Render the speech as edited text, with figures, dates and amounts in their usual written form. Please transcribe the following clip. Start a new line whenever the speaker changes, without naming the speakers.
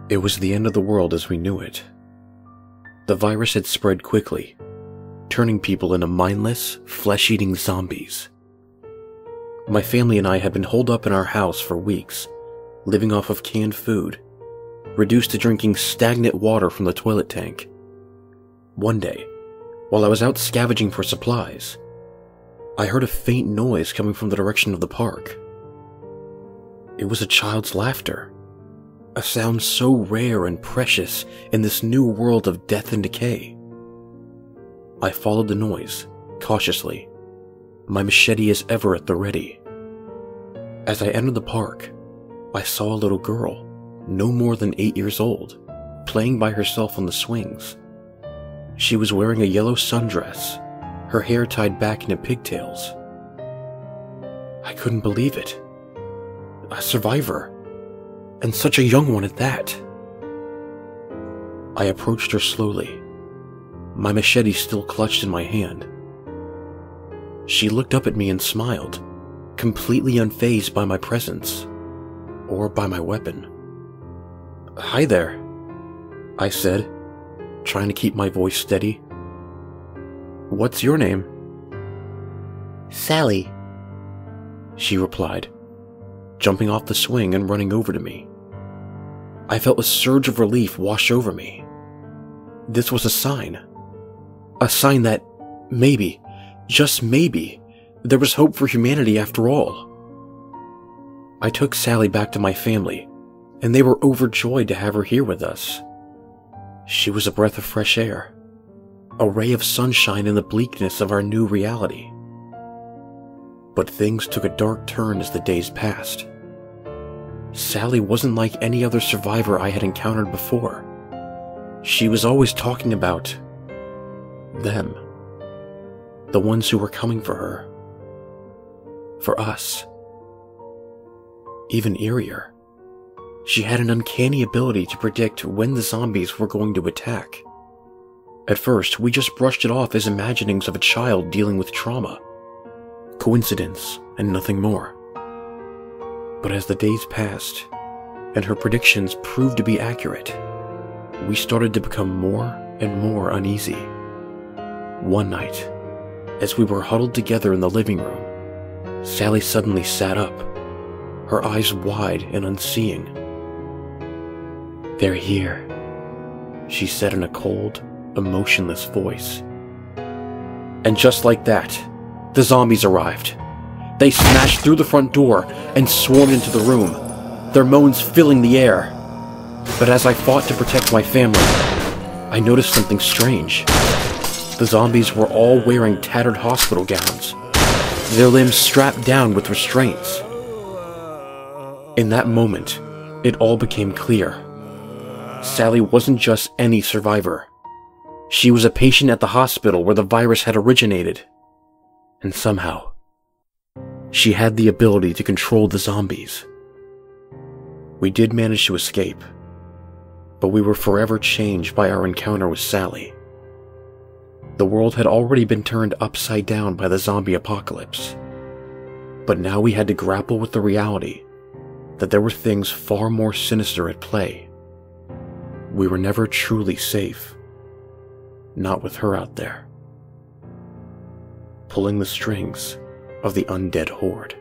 It was the end of the world as we knew it. The virus had spread quickly, turning people into mindless, flesh-eating zombies. My family and I had been holed up in our house for weeks, living off of canned food, reduced to drinking stagnant water from the toilet tank. One day, while I was out scavenging for supplies, I heard a faint noise coming from the direction of the park. It was a child's laughter, a sound so rare and precious in this new world of death and decay. I followed the noise, cautiously, my machete as ever at the ready. As I entered the park, I saw a little girl, no more than 8 years old, playing by herself on the swings. She was wearing a yellow sundress, her hair tied back into pigtails. I couldn't believe it. A survivor, and such a young one at that. I approached her slowly, my machete still clutched in my hand. She looked up at me and smiled, completely unfazed by my presence, or by my weapon. "Hi there," I said, trying to keep my voice steady. "What's your name?"
"Sally,"
she replied, jumping off the swing and running over to me. I felt a surge of relief wash over me. This was a sign that maybe, just maybe, there was hope for humanity after all. I took Sally back to my family, and they were overjoyed to have her here with us. She was a breath of fresh air, a ray of sunshine in the bleakness of our new reality. But things took a dark turn as the days passed. Sally wasn't like any other survivor I had encountered before. She was always talking about them, the ones who were coming for her, for us. Even eerier, she had an uncanny ability to predict when the zombies were going to attack. At first, we just brushed it off as imaginings of a child dealing with trauma, coincidence, and nothing more. But as the days passed, and her predictions proved to be accurate, we started to become more and more uneasy. One night, as we were huddled together in the living room, Sally suddenly sat up, her eyes wide and unseeing. "They're here," she said in a cold, emotionless voice. And just like that, the zombies arrived. They smashed through the front door and swarmed into the room, their moans filling the air. But as I fought to protect my family, I noticed something strange. The zombies were all wearing tattered hospital gowns, their limbs strapped down with restraints. In that moment, it all became clear. Sally wasn't just any survivor. She was a patient at the hospital where the virus had originated. And somehow, she had the ability to control the zombies. We did manage to escape, but we were forever changed by our encounter with Sally. The world had already been turned upside down by the zombie apocalypse, but now we had to grapple with the reality that there were things far more sinister at play. We were never truly safe, not with her out there, pulling the strings of the undead horde.